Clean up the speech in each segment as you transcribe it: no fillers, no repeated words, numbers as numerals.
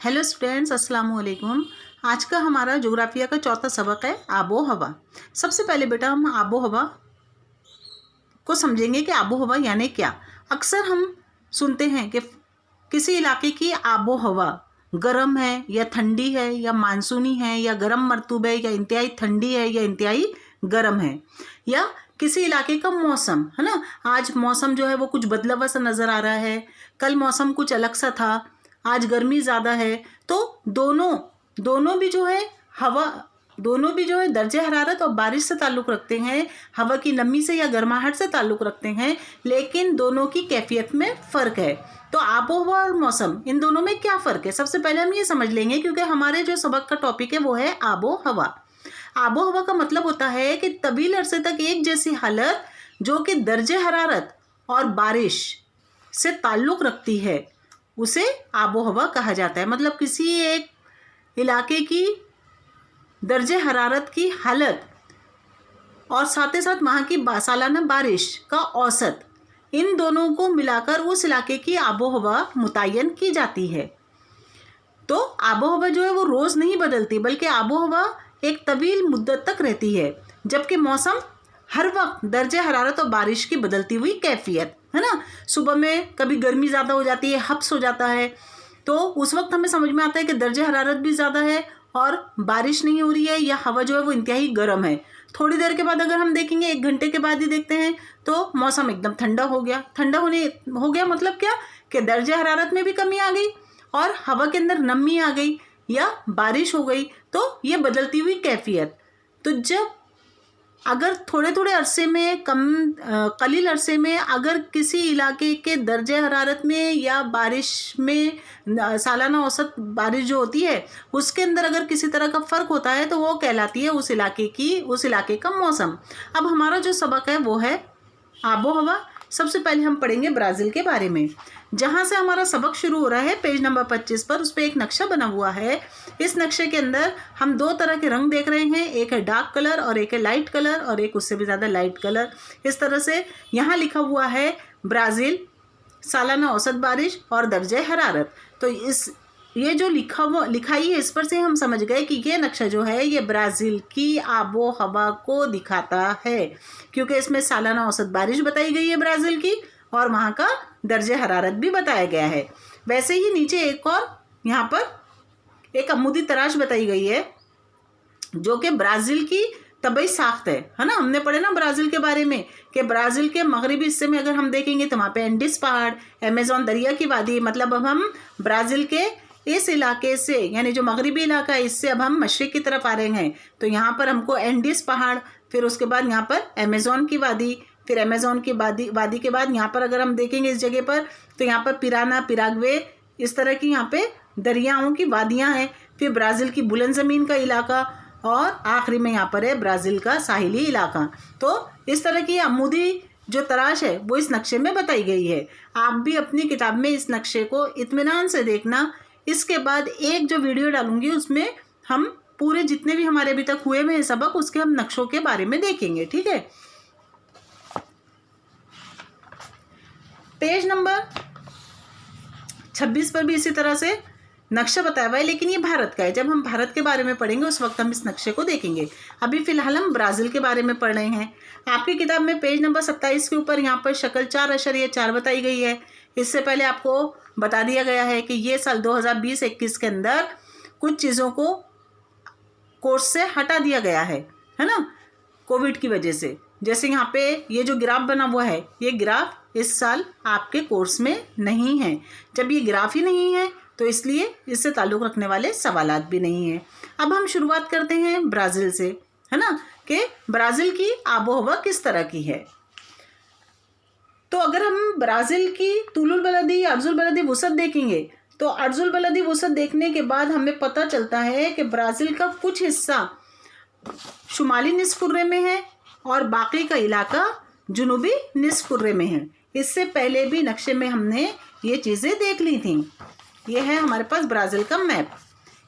Hello students, अस्सलाम वालेकुम। आज का हमारा ज्योग्राफिया का चौथा सबक है आबो हवा। सबसे पहले बेटा हम आबो हवा को समझेंगे कि आबो हवा यानी क्या। अक्सर हम सुनते हैं कि किसी इलाके की आबो हवा गर्म है या ठंडी है या मानसूनी है या गर्म मरतूब है या इंतहाई ठंडी है या इंतहाई गर्म है, या किसी इलाके का मौसम है ना। आज मौसम जो है वो कुछ बदला हुआ सा नज़र आ रहा है, कल मौसम कुछ अलग सा था, आज गर्मी ज़्यादा है। तो दोनों भी जो है हवा, दोनों भी जो है दर्जे हरारत और बारिश से ताल्लुक़ रखते हैं, हवा की नमी से या गर्माहट से ताल्लुक़ रखते हैं, लेकिन दोनों की कैफियत में फ़र्क है। तो आबो हवा और मौसम, इन दोनों में क्या फ़र्क है, सबसे पहले हम ये समझ लेंगे, क्योंकि हमारे जो सबक का टॉपिक है वो है आबो हवा। आबो हवा का मतलब होता है कि तवील अरसे तक एक जैसी हालत जो कि दर्जे हरारत और बारिश से ताल्लुक़ रखती है, उसे आबो हवा कहा जाता है। मतलब किसी एक इलाके की दर्जे हरारत की हालत और साथ ही साथ वहाँ की सालाना बारिश का औसत, इन दोनों को मिलाकर उस इलाके की आबो हवा मुतय्यन की जाती है। तो आबो हवा जो है वो रोज़ नहीं बदलती, बल्कि आबो हवा एक तवील मुद्दत तक रहती है, जबकि मौसम हर वक्त दर्जे हरारत और बारिश की बदलती हुई कैफियत है ना। सुबह में कभी गर्मी ज़्यादा हो जाती है, हब्स हो जाता है, तो उस वक्त हमें समझ में आता है कि दर्जे हरारत भी ज़्यादा है और बारिश नहीं हो रही है, या हवा जो है वो इंतहाई गर्म है। थोड़ी देर के बाद अगर हम देखेंगे, 1 घंटे के बाद ही देखते हैं, तो मौसम एकदम ठंडा हो गया। ठंडा हो गया मतलब क्या कि दर्जे हरारत में भी कमी आ गई और हवा के अंदर नमी आ गई या बारिश हो गई। तो ये बदलती हुई कैफियत, तो जब अगर थोड़े थोड़े अरसे में कलील अरसे में अगर किसी इलाके के दर्जे हरारत में या बारिश में, सालाना औसत बारिश जो होती है उसके अंदर अगर किसी तरह का फ़र्क होता है, तो वो कहलाती है उस इलाके का मौसम। अब हमारा जो सबक है वो है आबो हवा। सबसे पहले हम पढ़ेंगे ब्राज़ील के बारे में, जहाँ से हमारा सबक शुरू हो रहा है। पेज नंबर 25 पर उस पर एक नक्शा बना हुआ है। इस नक्शे के अंदर हम 2 तरह के रंग देख रहे हैं, एक है डार्क कलर और एक है लाइट कलर और एक उससे भी ज़्यादा लाइट कलर। इस तरह से यहाँ लिखा हुआ है ब्राज़ील, सालाना औसत बारिश और दर्जे हरारत। तो ये जो लिखाई है, इस पर से हम समझ गए कि ये नक्शा जो है ये ब्राज़ील की आबो हवा को दिखाता है, क्योंकि इसमें सालाना औसत बारिश बताई गई है ब्राज़ील की और वहाँ का दर्जे हरारत भी बताया गया है। वैसे ही नीचे एक और यहाँ पर एक अमूदी तराश बताई गई है, जो कि ब्राज़ील की तबई साख्त है ना। हमने पढ़े ना ब्राज़ील के बारे में कि ब्राज़ील के मगरबी हिस्से में अगर हम देखेंगे तो वहाँ पे एंडीज पहाड़, अमेज़न दरिया की वादी, मतलब अब हम ब्राज़ील के इस इलाके से, यानी जो मगरबी इलाका है, इससे अब हम मशरिक़ की तरफ आ रहे हैं। तो यहाँ पर हमको एंडीज पहाड़, फिर उसके बाद यहाँ पर अमेज़न की वादी, फिर अमेज़न की वादी के बाद यहाँ पर अगर हम देखेंगे इस जगह पर, तो यहाँ पर पिराना, पिराग्वे, इस तरह की यहाँ पे दरियाओं की वादियाँ हैं। फिर ब्राज़ील की बुलंद ज़मीन का इलाका और आखिरी में यहाँ पर है ब्राज़ील का साहिली इलाका। तो इस तरह की अमूदी जो तराश है वो इस नक्शे में बताई गई है। आप भी अपनी किताब में इस नक्शे को इत्मीनान से देखना। इसके बाद एक जो वीडियो डालूंगी उसमें हम पूरे जितने भी हमारे अभी तक हुए हैं सबक, उसके हम नक्शों के बारे में देखेंगे, ठीक है। पेज नंबर 26 पर भी इसी तरह से नक्शा बताया हुआ है, लेकिन ये भारत का है। जब हम भारत के बारे में पढ़ेंगे उस वक्त हम इस नक्शे को देखेंगे। अभी फ़िलहाल हम ब्राज़ील के बारे में पढ़ रहे हैं। आपकी किताब में पेज नंबर 27 के ऊपर यहाँ पर शक्ल 4.4 बताई गई है। इससे पहले आपको बता दिया गया है कि ये साल 2020-21 के अंदर कुछ चीज़ों को कोर्स से हटा दिया गया है ना, कोविड की वजह से। जैसे यहाँ पे ये जो ग्राफ बना हुआ है, ये ग्राफ इस साल आपके कोर्स में नहीं है। जब ये ग्राफ ही नहीं है तो इसलिए इससे ताल्लुक़ रखने वाले सवालात भी नहीं हैं। अब हम शुरुआत करते हैं ब्राज़ील से, है ना, कि ब्राज़ील की आबो हवा किस तरह की है। तो अगर हम ब्राज़ील की तूलुल बलदी, अर्जुल बलदी वुसत देखेंगे, तो अर्जुल बलदी वुसत देखने के बाद हमें पता चलता है कि ब्राज़ील का कुछ हिस्सा शुमाली निस्फ़ कुर्रे में है और बाकी का इलाका जुनूबी निस्फ़ कुर्रे में है। इससे पहले भी नक्शे में हमने ये चीज़ें देख ली थी। ये है हमारे पास ब्राज़ील का मैप।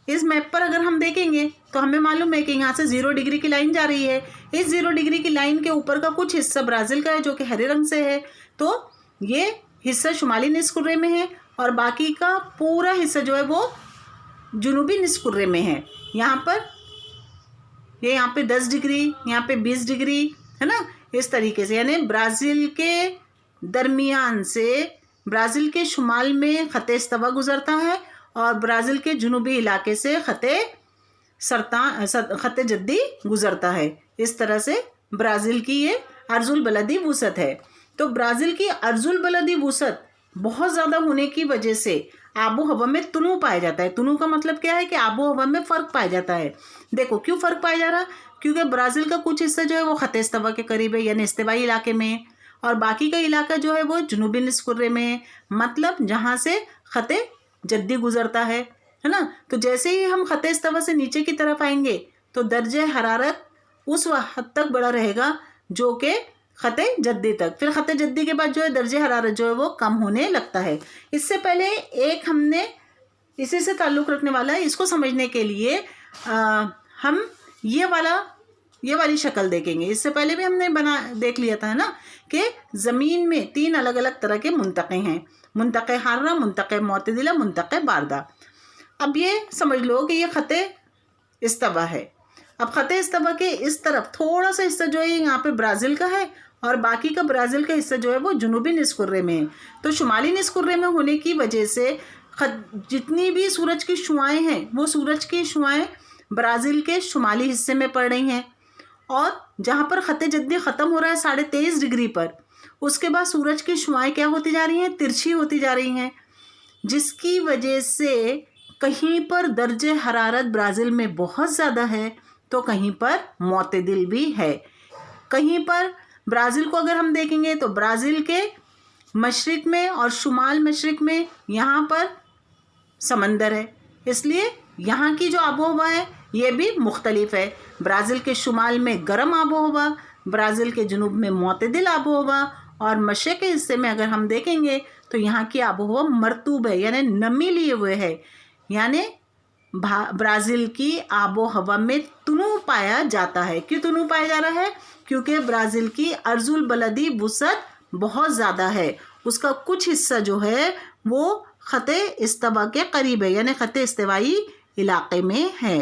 इस मैप पर अगर हम देखेंगे तो हमें मालूम है कि यहाँ से 0 डिग्री की लाइन जा रही है। इस 0 डिग्री की लाइन के ऊपर का कुछ हिस्सा ब्राज़ील का है जो कि हरे रंग से है, तो ये हिस्सा शुमाली निस्फ़ कुर्रे में है और बाकी का पूरा हिस्सा जो है वो जुनूबी निस्फ़ कुर्रे में है। यहाँ पे 10 डिग्री, यहाँ पे 20 डिग्री, है ना, इस तरीके से। यानी ब्राज़ील के दरमियान से ब्राज़ील के शुमाल में ख़त इस्तवा गुज़रता है और ब्राज़ील के जुनूबी इलाके से ख़त जद्दी गुज़रता है। इस तरह से ब्राज़ील की ये अर्जुल बलदी वुसत है। तो ब्राज़ील की अर्जुल बलदी वुसत बहुत ज़्यादा होने की वजह से आबो हवा में तुनु पाया जाता है। तुनु का मतलब क्या है कि आबो हवा में फ़र्क पाया जाता है। देखो क्यों फ़र्क पाया जा रहा, क्योंकि ब्राज़ील का कुछ हिस्सा जो है वो ख़त इस्तवा के करीब है, यानी इस्तिवाई इलाके में, और बाकी का इलाका जो है वो जुनूबी निस्फ़ कुर्रे में, मतलब जहाँ से ख़त जद्दी गुज़रता है ना। तो जैसे ही हम ख़त इस्तवा से नीचे की तरफ आएंगे तो दर्जे हरारत उस हद तक बड़ा रहेगा जो कि ख़त जद्दी तक। फिर ख़त जद्दी के बाद जो है दर्जे हरारत जो है वो कम होने लगता है। इससे पहले एक हमने इसी से ताल्लुक़ रखने वाला है, इसको समझने के लिए हम ये वाली शक्ल देखेंगे। इससे पहले भी हमने देख लिया था, है ना, कि ज़मीन में 3 अलग अलग तरह के मुंतक़े हैं, मुंतक़े हार्रा, मुंतक़े मोतदिला, मुंतक़े बारदा। अब ये समझ लो कि ये ख़त इस्तवा है। अब ख़त इस्तवा के इस तरफ थोड़ा सा हिस्सा जो है यहाँ पे ब्राज़ील का है और बाकी का ब्राज़ील का हिस्सा जो है वो जुनूबी निस्फ़ कुर्रे में है। तो शुमाली निस्फ़ कुर्रे में होने की वजह से जितनी भी सूरज की शुआएँ हैं वो सूरज की शुआएँ ब्राज़ील के शुमाली हिस्से में पड़ रही हैं, और जहाँ पर ख़त जद्दी ख़त्म हो रहा है 23.5 डिग्री पर, उसके बाद सूरज की शुआएँ क्या होती जा रही हैं, तिरछी होती जा रही हैं, जिसकी वजह से कहीं पर दर्जे हरारत ब्राज़ील में बहुत ज़्यादा है तो कहीं पर मोतदिल भी है। कहीं पर ब्राज़ील को अगर हम देखेंगे तो ब्राज़ील के मशरिक़ में और शुमाल मशरिक़ में यहाँ पर समंदर है, इसलिए यहाँ की जो आबो हवा है ये भी मुख्तलिफ है। ब्राज़ील के शुमाल में गर्म आबो हवा, ब्राज़ील के जुनूब में मोतदिल आबो हवा, और मशरिक़ के हिस्से में अगर हम देखेंगे तो यहाँ की आबो हवा मरतूब है, यानी नमी लिए हुए है। यानी ब्राज़ील की आबो हवा में तुनु पाया जाता है। क्यों तुनु पाया जा रहा है? क्योंकि ब्राज़ील की अर्जुल बलदी वुसत बहुत ज़्यादा है, उसका कुछ हिस्सा जो है वो ख़त इस्तवा के करीब है, यानी ख़त इस्तिवाई इलाके में है।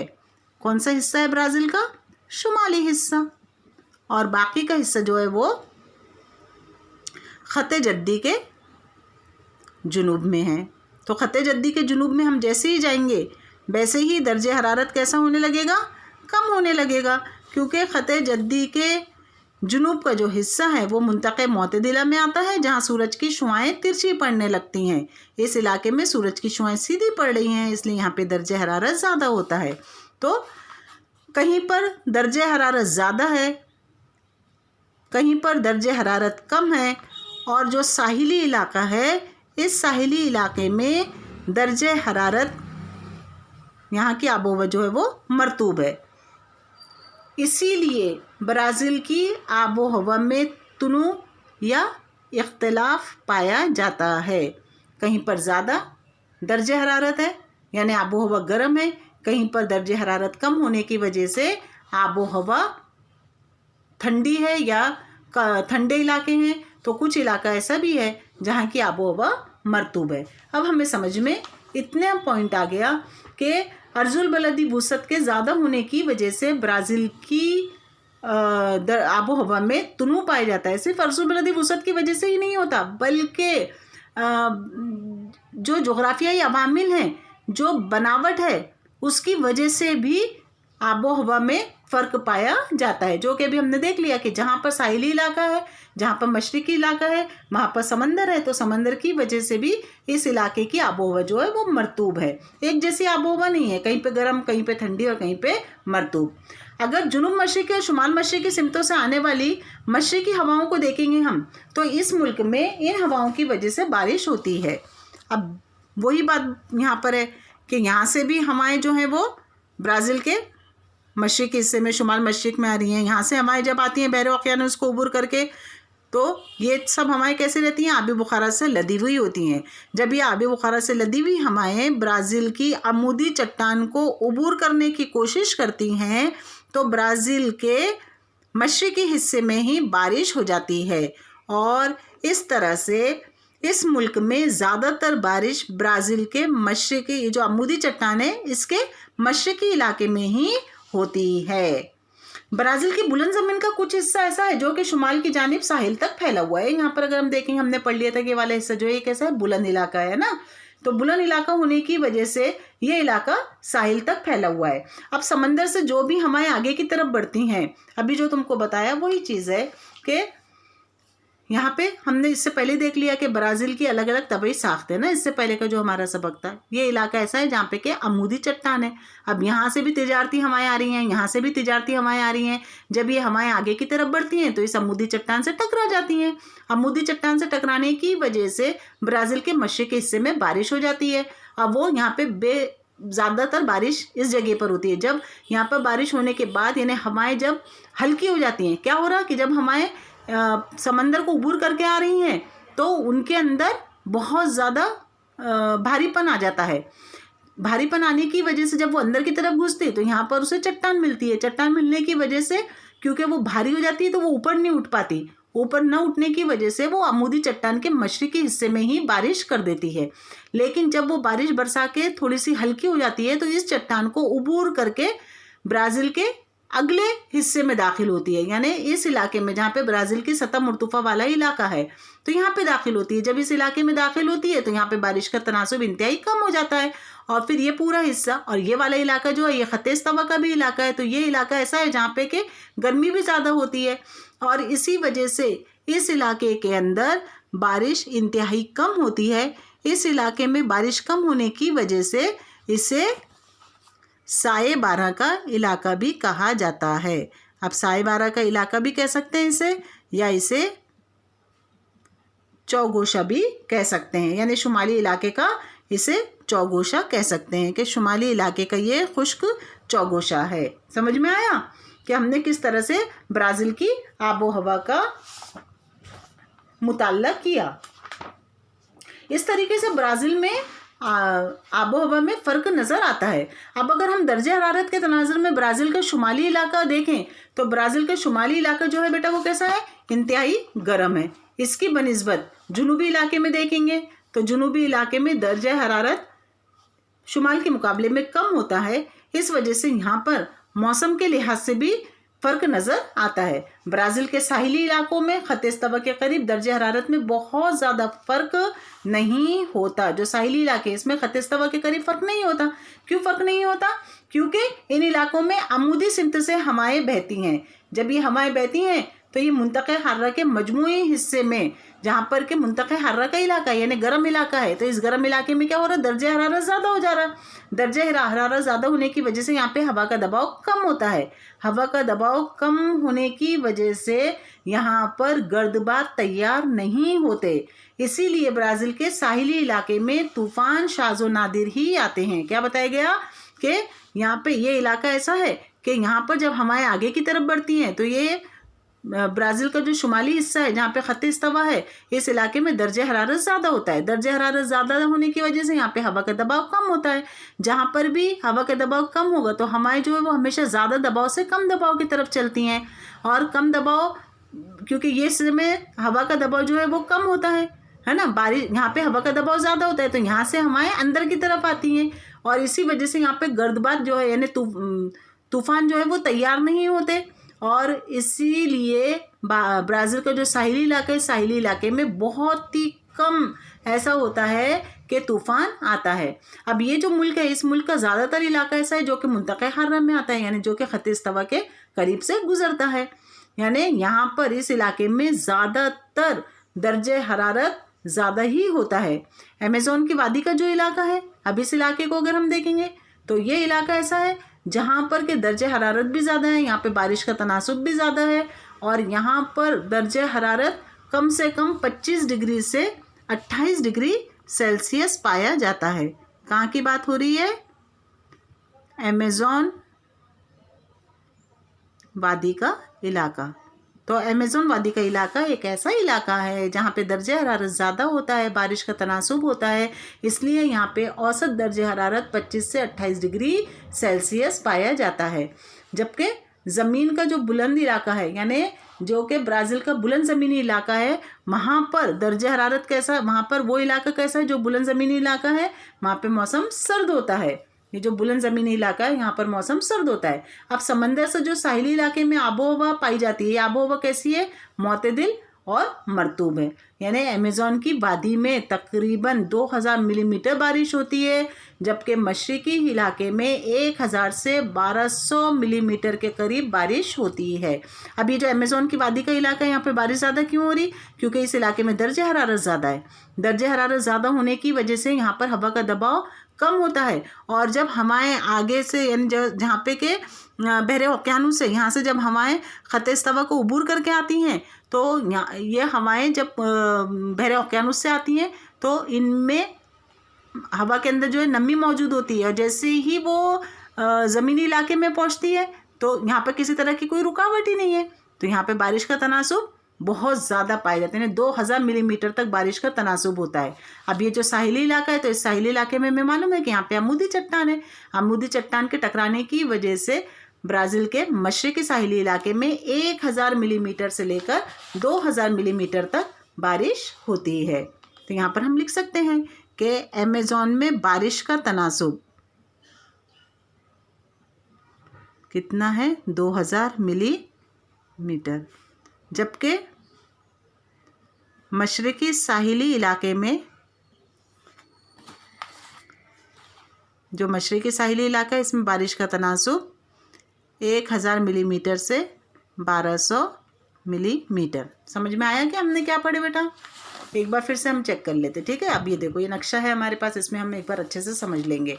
कौन सा हिस्सा है ब्राज़ील का? शुमाली हिस्सा, और बाकी का हिस्सा जो है वो ख़त जद्दी के जुनूब में है। तो ख़त जद्दी के जुनूब में हम जैसे ही जाएंगे वैसे ही दर्जे हरारत कैसा होने लगेगा? कम होने लगेगा, क्योंकि ख़त जद्दी के जुनूब का जो हिस्सा है वो मुंतक़े मोतदिला में आता है, जहाँ सूरज की शुआएँ तिरछी पड़ने लगती हैं। इस इलाके में सूरज की शुआएँ सीधी पड़ रही हैं, इसलिए यहाँ पे दर्जे हरारत ज़्यादा होता है। तो कहीं पर दर्जे हरारत ज़्यादा है, कहीं पर दर्जे हरारत कम है, और जो साहिली इलाका है इस साहिली इलाके में दर्जे हरारत, यहाँ की आबो हवा जो है वो मरतूब है। इसीलिए ब्राज़ील की आबो हवा में तुनु या इख्तिलाफ पाया जाता है। कहीं पर ज़्यादा दर्जे हरारत है यानी आबो हवा गर्म है, कहीं पर दर्जे हरारत कम होने की वजह से आबो हवा ठंडी है या ठंडे इलाके हैं। तो कुछ इलाका ऐसा भी है जहाँ की आबो हवा मरतूब है। अब हमें समझ में इतना पॉइंट आ गया कि अर्जुल बलदी वुसत के ज़्यादा होने की वजह से ब्राज़ील की आबो हवा में तुनु पाया जाता है। सिर्फ अर्जुल बलदी वुसत की वजह से ही नहीं होता, बल्कि जो जोग्राफियाई अवामिल हैं, जो बनावट है, उसकी वजह से भी आबो हवा में फ़र्क पाया जाता है। जो कि अभी हमने देख लिया कि जहाँ पर साहिली इलाका है, जहाँ पर मशरिकी इलाका है, वहाँ पर समंदर है, तो समंदर की वजह से भी इस इलाके की आबो हवा जो है वो मरतूब है। एक जैसी आबो हवा नहीं है, कहीं पे गर्म, कहीं पे ठंडी और कहीं पे मरतूब। अगर जुनूब मशरिकी और शुमाल मशरिकी सिमतों से आने वाली मशरिकी हवाओं को देखेंगे हम, तो इस मुल्क में इन हवाओं की वजह से बारिश होती है। अब वही बात यहाँ पर है कि यहाँ से भी हवाएं जो हैं वो ब्राज़ील के मशरिकी हिस्से में, शुमाल मशरिक में आ रही हैं। यहाँ से हवाएं जब आती हैं बहरे ओक़ियानूस को उबूर करके, तो ये सब हवाएं कैसे रहती हैं? आबी बुखारा से लदी हुई होती हैं। जब ये आबी बुखारा से लदी हुई हवाएं ब्राज़ील की अमूदी चट्टान को उबूर करने की कोशिश करती हैं, तो ब्राज़ील के मशरिकी हिस्से में ही बारिश हो जाती है, और इस तरह से इस मुल्क में ज़्यादातर बारिश ब्राज़ील के मशरक़ी, ये जो अमूदी चट्टान है इसके मशरक़ी इलाके में ही होती है। ब्राज़ील की बुलंद ज़मीन का कुछ हिस्सा ऐसा है जो कि शुमाल की जानिब साहिल तक फैला हुआ है। यहाँ पर अगर हम देखेंगे, हमने पढ़ लिया था कि ये वाला हिस्सा जो है कैसा है, बुलंद इलाका है ना। तो बुलंद इलाका होने की वजह से ये इलाका साहिल तक फैला हुआ है। अब समंदर से जो भी हमारे आगे की तरफ बढ़ती हैं, अभी जो तुमको बताया वही चीज़ है कि यहाँ पे हमने इससे पहले देख लिया कि ब्राज़ील की अलग अलग तबई साख्त है ना। इससे पहले का जो हमारा सबक था, ये इलाका ऐसा है जहाँ पे कि अमूदी चट्टान है। अब यहाँ से भी तिजारती हवाएं आ रही हैं, यहाँ से भी तिजारती हवाएं आ रही हैं। जब ये हवाएं आगे की तरफ बढ़ती हैं तो इस अमूदी चट्टान से टकरा जाती हैं। अमूदी चट्टान से टकराने की वजह से ब्राज़ील के मशरक़ी हिस्से में बारिश हो जाती है। अब वो यहाँ पे ज़्यादातर बारिश इस जगह पर होती है। जब यहाँ पर बारिश होने के बाद यानी हवाएं जब हल्की हो जाती हैं, क्या हो रहा कि जब हवाएं समंदर को उबूर करके आ रही हैं तो उनके अंदर बहुत ज़्यादा भारीपन आ जाता है। भारीपन आने की वजह से जब वो अंदर की तरफ घुसती तो यहाँ पर उसे चट्टान मिलती है। चट्टान मिलने की वजह से क्योंकि वो भारी हो जाती है तो वो ऊपर नहीं उठ पाती। ऊपर न उठने की वजह से वो अमूदी चट्टान के मशरक़ी हिस्से में ही बारिश कर देती है। लेकिन जब वो बारिश बरसा के थोड़ी सी हल्की हो जाती है तो इस चट्टान को उबूर करके ब्राज़ील के अगले हिस्से में दाखिल होती है, यानी इस इलाके में जहाँ पे ब्राज़ील की सतह मुर्तफा वाला इलाका है तो यहाँ पे दाखिल होती है। जब इस इलाके में दाखिल होती है तो यहाँ पे बारिश का तनासुब इंतहाई कम हो जाता है और फिर ये पूरा हिस्सा और ये वाला इलाका जो है ये खत्तेज़ तवा का भी इलाका है। तो ये इलाका ऐसा है जहाँ पे कि गर्मी भी ज़्यादा होती है और इसी वजह से इस इलाके के अंदर बारिश इंतहाई कम होती है। इस इलाके में बारिश कम होने की वजह से इसे साए बारह का इलाका भी कहा जाता है। अब साए बारह का इलाका भी कह सकते हैं इसे, या इसे चौगोशा भी कह सकते हैं, यानी शुमाली इलाके का इसे चौगोशा कह सकते हैं कि शुमाली इलाके का ये खुश्क चौगोशा है। समझ में आया कि हमने किस तरह से ब्राज़ील की आबो हवा का मुताल्ला किया। इस तरीके से ब्राज़ील में आबो हवा में फ़र्क नज़र आता है। अब अगर हम दर्जे हरारत के तनाज़ुर में ब्राज़ील का शुमाली इलाका देखें तो ब्राज़ील का शुमाली इलाका जो है बेटा वो कैसा है, इंतहाई गर्म है। इसकी बनिस्बत जुनूबी इलाके में देखेंगे तो जुनूबी इलाके में दर्जे हरारत शुमाल के मुकाबले में कम होता है। इस वजह से यहाँ पर मौसम के लिहाज से भी फ़र्क नज़र आता है। ब्राज़ील के साहिली इलाकों में खत्तेज़ तवा के करीब दर्जे हरारत में बहुत ज़्यादा फ़र्क नहीं होता। जो साहिली इलाके इसमें खत्तेज़ तवा के करीब फ़र्क नहीं होता। क्यों फ़र्क नहीं होता? क्योंकि इन इलाकों में अमूदी सिमत से हवाएं बहती हैं। जब ये हवाएं बहती हैं तो ये मुंतक़े हर्रा के मजमूई हिस्से में, जहाँ पर के मुंतक़े हर्रा का इलाका है यानी गर्म इलाका है, तो इस गर्म इलाके में क्या हो रहा है, दर्जे हरारत ज़्यादा हो जा रहा है। दर्जे हरारत ज़्यादा होने की वजह से यहाँ पे हवा का दबाव कम होता है। हवा का दबाव कम होने की वजह से यहाँ पर गर्दबात तैयार नहीं होते। इसीलिए ब्राज़ील के साहिली इलाके में तूफ़ान शाज़ो नादिर ही आते हैं। क्या बताया गया कि यहाँ पे ये इलाका ऐसा है कि यहाँ पर जब हवाएं आगे की तरफ बढ़ती हैं तो ये ब्राज़ील का जो शुमाली हिस्सा है जहाँ पे खत्तेज़ तवा है, इस इलाके में दर्जे हरारत ज़्यादा होता है। दर्जे हरारत ज़्यादा होने की वजह से यहाँ पे हवा का दबाव कम होता है। जहाँ पर भी हवा का दबाव कम होगा तो हवाएं जो है वो हमेशा ज़्यादा दबाव से कम दबाव की तरफ चलती हैं, और कम दबाव क्योंकि ये समय हवा का दबाव जो है वो कम होता है ना। बारिश यहाँ पे हवा का दबाव ज़्यादा होता है तो यहाँ से हवाएं अंदर की तरफ आती हैं और इसी वजह से यहाँ पे गर्दबात जो है यानी तूफ़ान जो है वो तैयार नहीं होते। और इसीलिए ब्राज़ील का जो साहिली इलाका है, साहिली इलाके में बहुत ही कम ऐसा होता है कि तूफ़ान आता है। अब ये जो मुल्क है, इस मुल्क का ज़्यादातर इलाका ऐसा है जो कि मुंतक़े हर्रा में आता है, यानी जो कि खत्तेज़ तवा के करीब से गुज़रता है। यानी यहाँ पर इस इलाके में ज़्यादातर दर्जे हरारत ज़्यादा ही होता है। अमेज़न की वादी का जो इलाका है, अब इस इलाके को अगर हम देखेंगे तो ये इलाका ऐसा है जहाँ पर के दर्जे हरारत भी ज़्यादा है, यहाँ पे बारिश का तनासुब भी ज़्यादा है और यहाँ पर दर्जे हरारत कम से कम 25 डिग्री से 28 डिग्री सेल्सियस पाया जाता है। कहाँ की बात हो रही है? अमेज़न वादी का इलाका। तो अमेज़न वादी का इलाका एक ऐसा इलाका है जहाँ पे दर्जे हरारत ज़्यादा होता है, बारिश का तनासुब होता है, इसलिए यहाँ पे औसत दर्जे हरारत 25 से 28 डिग्री सेल्सियस पाया जाता है। जबकि ज़मीन का जो बुलंद इलाका है यानी जो कि ब्राज़ील का बुलंद ज़मीनी इलाका है, वहाँ पर दर्जे हरारत कैसा, वहाँ पर वो इलाका कैसा है जो बुलंद ज़मीनी इलाका है, वहाँ पे मौसम सर्द होता है। ये जो बुलंद ज़मीनी इलाका है यहाँ पर मौसम सर्द होता है। अब समंदर से जो साहिली इलाके में आबो हवा पाई जाती है, ये आबो हवा कैसी है, मुतदिल और मरतूब है। यानी अमेज़न की वादी में तकरीबन 2000 मिलीमीटर बारिश होती है, जबकि मशरक़ी इलाके में 1000 से 1200 मिलीमीटर के करीब बारिश होती है। अब ये जो अमेज़न की वादी का इलाका है, यहाँ पे बारिश ज़्यादा क्यों हो रही, क्योंकि इस इलाके में दर्जे हरारत ज़्यादा है। दर्जे हरारत ज़्यादा होने की वजह से यहाँ पर हवा का दबाव कम होता है, और जब हवाएं आगे से यानी जहाँ पे के बहरे ओकियानूस से, यहाँ से जब हवाएं ख़त इस्तवा को अबूर करके आती हैं, तो ये हवाएं जब बहरे ओकियानूस से आती हैं तो इनमें हवा के अंदर जो है नमी मौजूद होती है, और जैसे ही वो ज़मीनी इलाके में पहुँचती है तो यहाँ पर किसी तरह की कोई रुकावट ही नहीं है, तो यहाँ पे बारिश का तनासुब बहुत ज़्यादा पाए जाते हैं। 2000 मिलीमीटर तक बारिश का तनासुब होता है। अब ये जो साहिली इलाका है, तो इस साहिली इलाके में हमें मालूम है कि यहाँ पे अमूदी चट्टान है। अमूदी चट्टान के टकराने की वजह से ब्राज़ील के मशरक़ी साहिली इलाके में 1000 मिलीमीटर से लेकर 2000 मिलीमीटर तक बारिश होती है। तो यहाँ पर हम लिख सकते हैं कि अमेज़न में बारिश का तनासुब कितना है, 2000 मिलीमीटर, जबकि मशरक़ी साहिली इलाके में, जो मशरक़ी साहिली इलाका है, इसमें बारिश का तनासुब 1000 मिलीमीटर से 1200 मिलीमीटर। समझ में आया कि हमने क्या पढ़े बेटा? एक बार फिर से हम चेक कर लेते, ठीक है। अब ये देखो, ये नक्शा है हमारे पास, इसमें हम एक बार अच्छे से समझ लेंगे।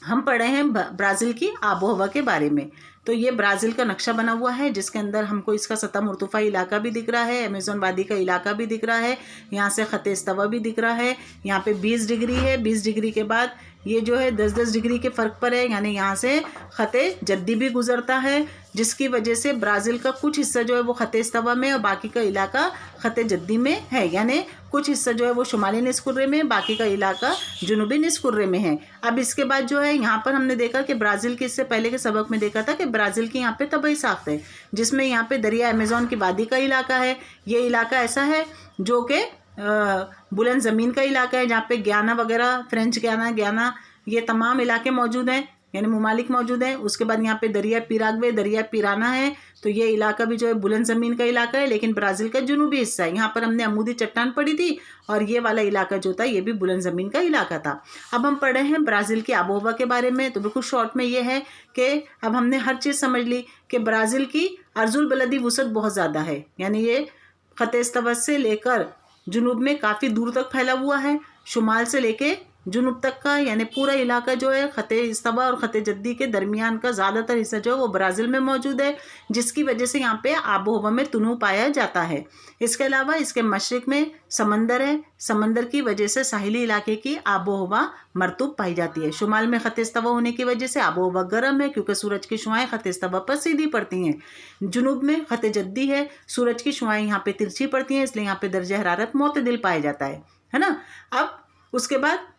हम पढ़े हैं ब्राज़ील की आबो हवा के बारे में। तो ये ब्राज़ील का नक्शा बना हुआ है, जिसके अंदर हमको इसका सतह मुर्तफ़ा इलाका भी दिख रहा है, अमेज़न वादी का इलाका भी दिख रहा है, यहाँ से ख़त इस्तवा भी दिख रहा है। यहाँ पे 20 डिग्री है, 20 डिग्री के बाद ये जो है 10-10 डिग्री के फ़र्क पर है, यानी यहाँ से ख़त जद्दी भी गुज़रता है, जिसकी वजह से ब्राज़ील का कुछ हिस्सा जो है वो ख़त इस्तवा में और बाकी का इलाका ख़त जद्दी में है। यानी कुछ हिस्सा जो है वो शुमाली निस्कुर्रे में, बाकी का इलाका जुनूबी निस्कुर्रे में है। अब इसके बाद जो है यहाँ पर हमने देखा कि ब्राज़ील के, इससे पहले के सबक में देखा था कि ब्राज़ील की यहाँ पे तबाही साख्त है, जिसमें यहाँ पे दरिया अमेज़न की वादी का इलाका है। ये इलाका ऐसा है जो कि बुलंद ज़मीन का इलाका है, जहाँ पे ग्याना वगैरह, फ्रेंच ग्याना ये तमाम इलाके मौजूद हैं, यानी ममालिक मौजूद हैं। उसके बाद यहाँ पे दरिया पिराग्वे, दरिया पिराना है, तो ये इलाका भी जो है बुलंद ज़मीन का इलाका है, लेकिन ब्राज़ील का जुनूबी हिस्सा है। यहाँ पर हमने अमूदी चट्टान पढ़ी थी, और ये वाला इलाका जो था ये भी बुलंद ज़मीन का इलाका था। अब हम पढ़े हैं ब्राज़ील की आबो हवा के बारे में। तो बिल्कुल शॉर्ट में ये है कि अब हमने हर चीज़ समझ ली कि ब्राज़ील की अर्जुल बलदी वुसअत बहुत ज़्यादा है, यानी ये ख़त इस्तवा से लेकर जुनूब में काफ़ी दूर तक फैला हुआ है, शुमाल से लेके जुनूब तक का, यानी पूरा इलाका जो है ख़त इस्तवा और ख़त जद्दी के दरमियान का ज़्यादातर हिस्सा जो है वो ब्राज़ील में मौजूद है, जिसकी वजह से यहाँ पे आबो हवा में तनू पाया जाता है। इसके अलावा इसके मशरिक़ में समंदर है, समंदर की वजह से साहिली इलाके की आबो हवा मरतूब पाई जाती है। शुमाल में ख़त इस्तवा होने की वजह से आबो हवा गर्म है, क्योंकि सूरज की शुआएँ ख़त इस्तवा पर सीधी पड़ती हैं। जुनूब में ख़त जद्दी है, सूरज की शुआएँ यहाँ पे तिरछी पड़ती हैं, इसलिए यहाँ पे दर्जा हरारत मुतदिल पाया जाता है ना। अब उसके बाद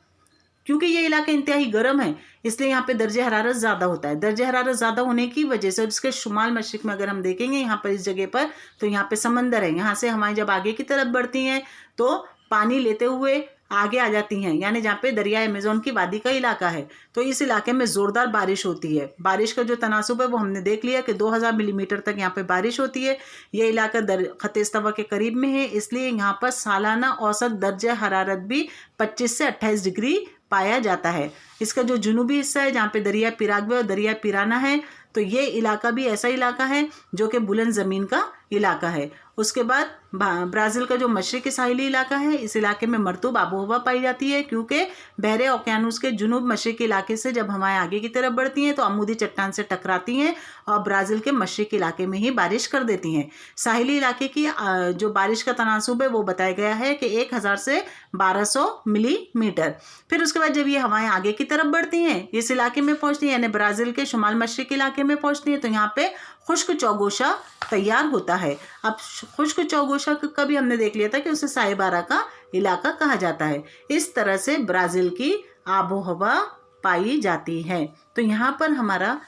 क्योंकि ये इलाका इंतहाई गर्म है, इसलिए यहाँ पे दर्जे हरारत ज़्यादा होता है। दर्जे हरारत ज़्यादा होने की वजह से, और इसके शुमाल मशरिक़ में अगर हम देखेंगे यहाँ पर इस जगह पर, तो यहाँ पे समंदर है। यहाँ से हमारी जब आगे की तरफ बढ़ती हैं तो पानी लेते हुए आगे आ जाती हैं, यानी जहाँ पे दरिया अमेज़न की वादी का इलाका है, तो इस इलाके में ज़ोरदार बारिश होती है। बारिश का जो तनासुब है वो हमने देख लिया कि 2000 मिलीमीटर तक यहाँ पे बारिश होती है। ये इलाका ख़त इस्तवा के करीब में है, इसलिए यहाँ पर सालाना औसत दर्जा हरारत भी 25 से 28 डिग्री पाया जाता है। इसका जो जुनूबी हिस्सा है, जहाँ पे दरिया पिराग्वे और दरिया पिराना है, तो ये इलाका भी ऐसा इलाका है जो कि बुलंद ज़मीन का इलाका है। उसके बाद ब्राज़ील का जो मशरिक़ी साहिली इलाका है, इस इलाके में मरतूब आबो हवा पाई जाती है, क्योंकि बहरे ओकियानूस के जुनूब मशरिक़ी इलाके से जब हवाएं आगे की तरफ बढ़ती हैं तो अमूदी चट्टान से टकराती हैं और ब्राज़ील के मशरिक़ी इलाके में ही बारिश कर देती हैं। साहिली इलाके की जो बारिश का तनासुब है वो बताया गया है कि 1000 से 1200 मिलीमीटर। फिर उसके बाद जब ये हवाएं आगे की तरफ बढ़ती हैं, इस इलाके में पहुँचती हैं, यानी ब्राज़ील के शुमाल मशरिक़ी इलाके में पहुँचती हैं, तो यहाँ पे खुश्क चौगोशा तैयार होता है। अब खुश्क चौगोशा का भी हमने देख लिया था कि उसे साइबारा का इलाका कहा जाता है। इस तरह से ब्राज़ील की आबो हवा पाई जाती है। तो यहाँ पर हमारा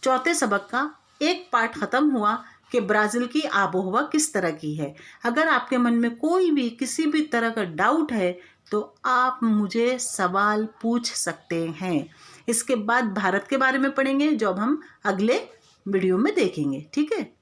चौथे सबक का एक पार्ट ख़त्म हुआ, कि ब्राज़ील की आबो हवा किस तरह की है। अगर आपके मन में कोई भी किसी भी तरह का डाउट है तो आप मुझे सवाल पूछ सकते हैं। इसके बाद भारत के बारे में पढ़ेंगे जो अब हम अगले वीडियो में देखेंगे। ठीक है।